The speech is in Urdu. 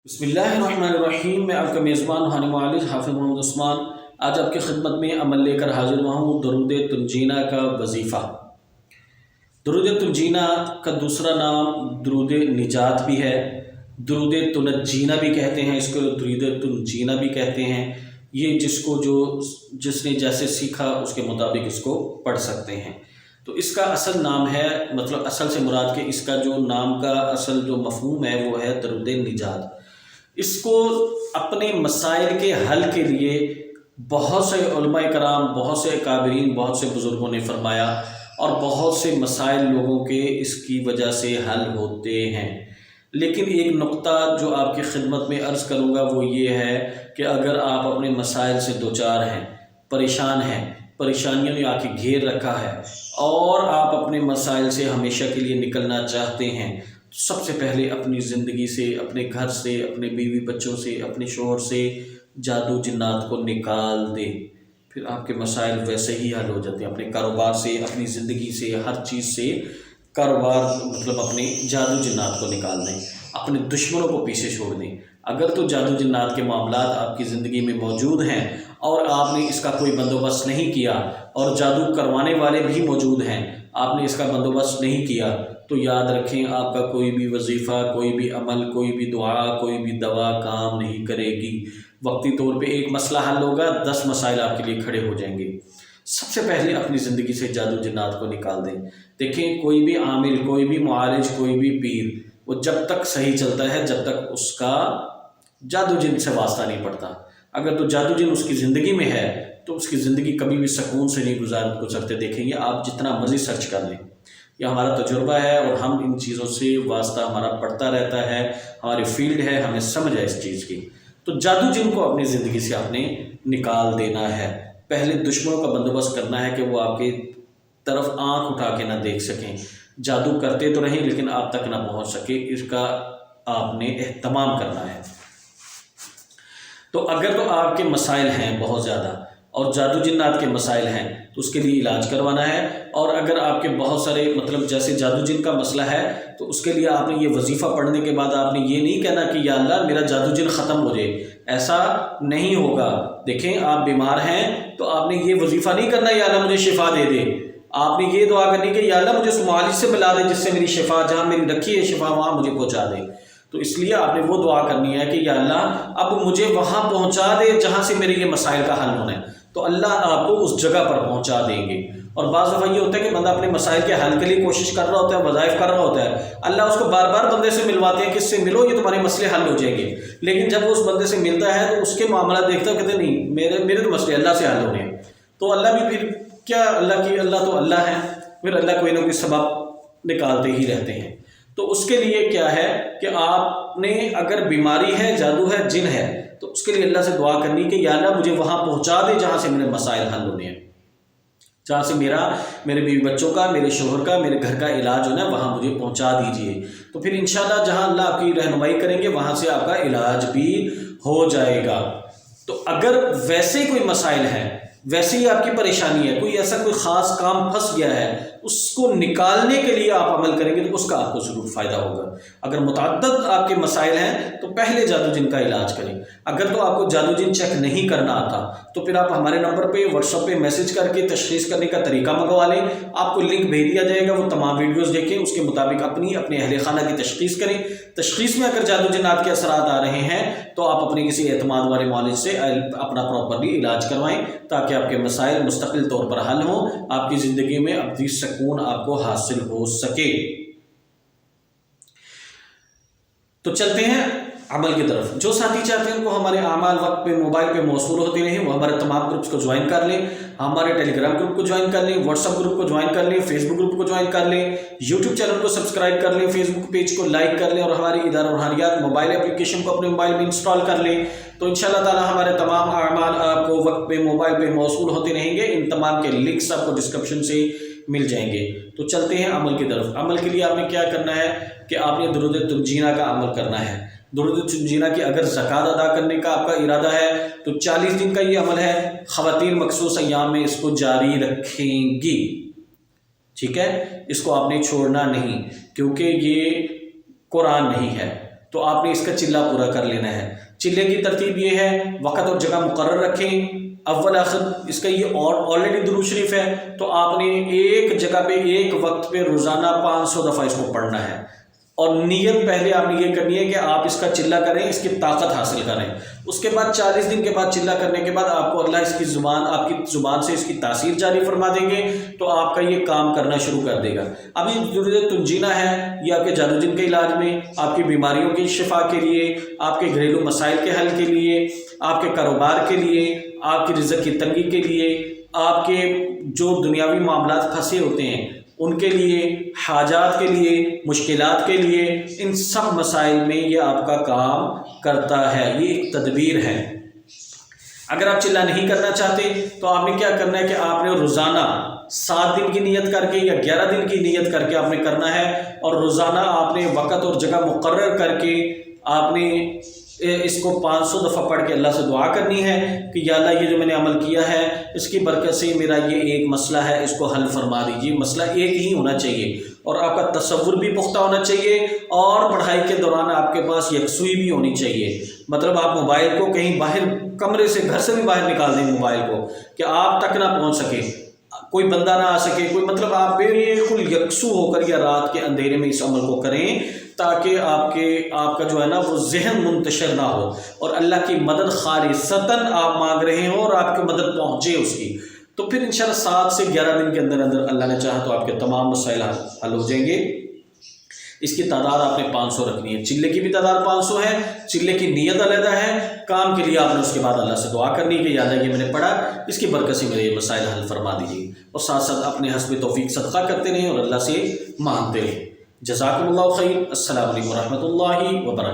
بسم اللہ الرحمن الرحیم۔ میں آپ کا میزبان روحانی معالج حافظ محمد عثمان آج آپ کی خدمت میں عمل لے کر حاضر ہوا ہوں درود تنجینہ کا وظیفہ۔ درود تنجینہ کا دوسرا نام درود نجات بھی ہے، درود تنجینہ بھی کہتے ہیں، اس کو درود تنجینہ بھی کہتے ہیں۔ یہ جس نے جیسے سیکھا اس کے مطابق اس کو پڑھ سکتے ہیں۔ تو اس کا اصل نام ہے، مطلب اصل سے مراد کہ اس کا جو نام کا اصل جو مفہوم ہے وہ ہے درود نجات۔ اس کو اپنے مسائل کے حل کے لیے بہت سے علماء کرام، بہت سے اکابرین، بہت سے بزرگوں نے فرمایا، اور بہت سے مسائل لوگوں کے اس کی وجہ سے حل ہوتے ہیں۔ لیکن ایک نقطہ جو آپ کی خدمت میں عرض کروں گا وہ یہ ہے کہ اگر آپ اپنے مسائل سے دوچار ہیں، پریشان ہیں، پریشانیوں نے آ کے گھیر رکھا ہے، اور آپ اپنے مسائل سے ہمیشہ کے لیے نکلنا چاہتے ہیں، سب سے پہلے اپنی زندگی سے، اپنے گھر سے، اپنے بیوی بچوں سے، اپنے شوہر سے جادو جنات کو نکال دیں، پھر آپ کے مسائل ویسے ہی حل ہو جاتے ہیں۔ اپنے کاروبار سے، اپنی زندگی سے، ہر چیز سے کاروبار مطلب اپنے جادو جنات کو نکال دیں، اپنے دشمنوں کو پیچھے چھوڑ دیں۔ اگر تو جادو جنات کے معاملات آپ کی زندگی میں موجود ہیں اور آپ نے اس کا کوئی بندوبست نہیں کیا، اور جادو کروانے والے بھی موجود ہیں، آپ نے اس کا بندوبست نہیں کیا، تو یاد رکھیں آپ کا کوئی بھی وظیفہ، کوئی بھی عمل، کوئی بھی دعا، کوئی بھی دوا کام نہیں کرے گی۔ وقتی طور پہ ایک مسئلہ حل ہوگا، 10 مسائل آپ کے لیے کھڑے ہو جائیں گے۔ سب سے پہلے اپنی زندگی سے جادو جنات کو نکال دیں۔ دیکھیں، کوئی بھی عامل، کوئی بھی معالج، کوئی بھی پیر، وہ جب تک صحیح چلتا ہے جب تک اس کا جادو جن سے واسطہ نہیں پڑتا۔ اگر تو جادو جن اس کی زندگی میں ہے تو اس کی زندگی کبھی بھی سکون سے نہیں گزرتے دیکھیں گے آپ، جتنا مرضی سرچ کر لیں۔ یہ ہمارا تجربہ ہے، اور ہم ان چیزوں سے واسطہ ہمارا پڑتا رہتا ہے، ہماری فیلڈ ہے، ہمیں سمجھ ہے اس چیز کی۔ تو جادو جن کو اپنی زندگی سے آپ نے نکال دینا ہے۔ پہلے دشمنوں کا بندوبست کرنا ہے کہ وہ آپ کی طرف آنکھ اٹھا کے نہ دیکھ سکیں، جادو کرتے تو رہیں لیکن آپ تک نہ پہنچ سکے، اس کا آپ نے اہتمام کرنا ہے۔ تو اگر تو آپ کے مسائل ہیں بہت زیادہ اور جادو جنات کے مسائل ہیں تو اس کے لیے علاج کروانا ہے، اور اگر آپ کے بہت سارے مطلب جیسے جادو جن کا مسئلہ ہے تو اس کے لیے آپ نے یہ وظیفہ پڑھنے کے بعد آپ نے یہ نہیں کہنا کہ یا اللہ میرا جادو جن ختم ہو جائے، ایسا نہیں ہوگا۔ دیکھیں، آپ بیمار ہیں تو آپ نے یہ وظیفہ نہیں کرنا یا اللہ مجھے شفا دے دے، آپ نے یہ دعا کرنی کہ یا اللہ مجھے اس معالج سے ملا دے جس سے میری شفا، جہاں میری رکھی ہے شفا وہاں مجھے پہنچا دے۔ تو اس لیے آپ نے وہ دعا کرنی ہے کہ یا اللہ اب مجھے وہاں پہنچا دے جہاں سے میرے یہ مسائل کا حل ہونا ہے، تو اللہ آپ کو اس جگہ پر پہنچا دیں گے۔ اور بعض دفعہ یہ ہوتا ہے کہ بندہ اپنے مسائل کے حل کے لیے کوشش کر رہا ہوتا ہے، وظائف کر رہا ہوتا ہے، اللہ اس کو بار بار بندے سے ملواتے ہیں کہ اس سے ملو یہ تمہارے مسئلے حل ہو جائیں گے، لیکن جب وہ اس بندے سے ملتا ہے تو اس کے معاملات دیکھتا ہے، کہتے نہیں میرے تو مسئلے اللہ سے حل ہونے ہیں۔ تو اللہ بھی پھر کیا، اللہ تو اللہ ہے، پھر اللہ کوئی نہ کوئی سبب نکالتے ہی رہتے ہیں۔ تو اس کے لیے کیا ہے کہ آپ نے اگر بیماری ہے، جادو ہے، جن ہے، تو اس کے لیے اللہ سے دعا کرنی کہ یا اللہ مجھے وہاں پہنچا دے جہاں سے میرے مسائل حل ہونے ہیں، جہاں سے میرے بیوی بچوں کا، میرے شوہر کا، میرے گھر کا علاج ہونا ہے، وہاں مجھے پہنچا دیجئے۔ تو پھر انشاءاللہ جہاں اللہ آپ کی رہنمائی کریں گے وہاں سے آپ کا علاج بھی ہو جائے گا۔ تو اگر ویسے کوئی مسائل ہیں، ویسے ہی آپ کی پریشانی ہے، کوئی ایسا کوئی خاص کام پھنس گیا ہے، اس کو نکالنے کے لیے آپ عمل کریں گے تو اس کا آپ کو ضرور فائدہ ہوگا۔ اگر متعدد آپ کے مسائل ہیں تو پہلے جادو جن کا علاج کریں۔ اگر تو آپ کو جادو جن چیک نہیں کرنا آتا تو پھر آپ ہمارے نمبر پہ واٹس ایپ پہ میسج کر کے تشخیص کرنے کا طریقہ منگوا لیں، آپ کو لنک بھیج دیا جائے گا، وہ تمام ویڈیوز دیکھیں، اس کے مطابق اپنے اہل خانہ کی تشخیص کریں۔ تشخیص میں اگر جادو جنات کے اثرات آ رہے ہیں تو آپ اپنے کسی اعتماد والے معالج سے اپنا پراپرلی علاج کروائیں تاکہ آپ کے مسائل مستقل طور پر حل ہوں، آپ کی زندگی میں ابدی سکون آپ کو حاصل ہو سکے۔ تو چلتے ہیں عمل کی طرف۔ جو ساتھی چاہتے ہیں ان کو ہمارے اعمال وقت پہ موبائل پہ موصول ہوتے رہیں، وہ ہمارے تمام گروپس کو جوائن کر لیں، ہمارے ٹیلی گرام گروپ کو جوائن کر لیں، واٹس ایپ گروپ کو جوائن کر لیں، فیس بک گروپ کو جوائن کر لیں، یوٹیوب چینل کو سبسکرائب کر لیں، فیس بک پیج کو لائک کر لیں، اور ہماری ادارہ روحانیات موبائل اپلیکیشن کو اپنے موبائل میں انسٹال کر لیں۔ تو انشاءاللہ تعالی ہمارے تمام اعمال آپ کو وقت پہ موبائل پہ موصول ہوتے رہیں گے۔ ان تمام کے لنکس آپ کو ڈسکرپشن سے مل جائیں گے۔ تو چلتے ہیں عمل کی طرف۔ عمل کے لیے آپ نے کیا کرنا ہے کہ آپ نے درود تنجینہ کا عمل کرنا ہے۔ درود تنجینہ کی اگر زکوٰۃ ادا کرنے کا آپ کا ارادہ ہے تو 40 دن کا یہ عمل ہے، خواتین مخصوص ایام میں اس کو جاری رکھیں گی، ٹھیک ہے؟ اس کو آپ نے چھوڑنا نہیں، کیونکہ یہ قرآن نہیں ہے، تو آپ نے اس کا چلہ پورا کر لینا ہے۔ چلے کی ترتیب یہ ہے، وقت اور جگہ مقرر رکھیں، اول آخر اس کا یہ آلریڈی درود شریف ہے تو آپ نے ایک جگہ پہ ایک وقت پہ روزانہ 500 دفعہ اس کو پڑھنا ہے، اور نیت پہلے آپ نے یہ کرنی ہے کہ آپ اس کا چلہ کریں، اس کی طاقت حاصل کریں۔ اس کے بعد 40 دن کے بعد چلہ کرنے کے بعد آپ کو اللہ آپ کی زبان سے اس کی تاثیر جاری فرما دیں گے، تو آپ کا یہ کام کرنا شروع کر دے گا۔ ابھی درود تنجینہ ہے، یہ آپ کے جادو جن کے علاج میں، آپ کی بیماریوں کی شفا کے لیے، آپ کے گھریلو مسائل کے حل کے لیے، آپ کے کاروبار کے لیے، آپ کی رزق کی تنگی کے لیے، آپ کے جو دنیاوی معاملات پھنسے ہوتے ہیں ان کے لیے، حاجات کے لیے، مشکلات کے لیے، ان سب مسائل میں یہ آپ کا کام کرتا ہے۔ یہ ایک تدبیر ہے۔ اگر آپ چلہ نہیں کرنا چاہتے تو آپ نے کیا کرنا ہے کہ آپ نے روزانہ 7 دن کی نیت کر کے یا 11 دن کی نیت کر کے آپ نے کرنا ہے، اور روزانہ آپ نے وقت اور جگہ مقرر کر کے آپ نے اس کو 500 دفعہ پڑھ کے اللہ سے دعا کرنی ہے کہ یا اللہ یہ جو میں نے عمل کیا ہے اس کی برکت سے میرا یہ ایک مسئلہ ہے، اس کو حل فرما دیجیے۔ مسئلہ ایک ہی ہونا چاہیے، اور آپ کا تصور بھی پختہ ہونا چاہیے، اور پڑھائی کے دوران آپ کے پاس یکسوئی بھی ہونی چاہیے۔ مطلب آپ موبائل کو کہیں باہر کمرے سے، گھر سے بھی باہر نکال دیں موبائل کو کہ آپ تک نہ پہنچ سکے، کوئی بندہ نہ آ سکے، کوئی مطلب آپ بالکل یکسو ہو کر یا رات کے اندھیرے میں اس عمل کو کریں، تاکہ آپ کا جو ہے نا وہ ذہن منتشر نہ ہو، اور اللہ کی مدد خالصتاً آپ مانگ رہے ہوں اور آپ کی مدد پہنچے اس کی، تو پھر انشاءاللہ 7 سے 11 دن کے اندر اللہ نے چاہا تو آپ کے تمام مسائل حل ہو جائیں گے۔ اس کی تعداد آپ نے 500 رکھنی ہے، چلے کی بھی تعداد 500 ہے، چلے کی نیت علیحدہ ہے، کام کے لیے آپ نے اس کے بعد اللہ سے دعا کرنی کہ یا اللہ یہ میں نے پڑھا، اس کی برکت سے میرے یہ مسائل حل فرما دیجیے، اور ساتھ ساتھ اپنے حسب توفیق صدقہ کرتے رہیں اور اللہ سے مانگتے رہیں۔ جزاکم اللہ خیر۔ السلام علیکم ورحمۃ اللہ وبرکاتہ۔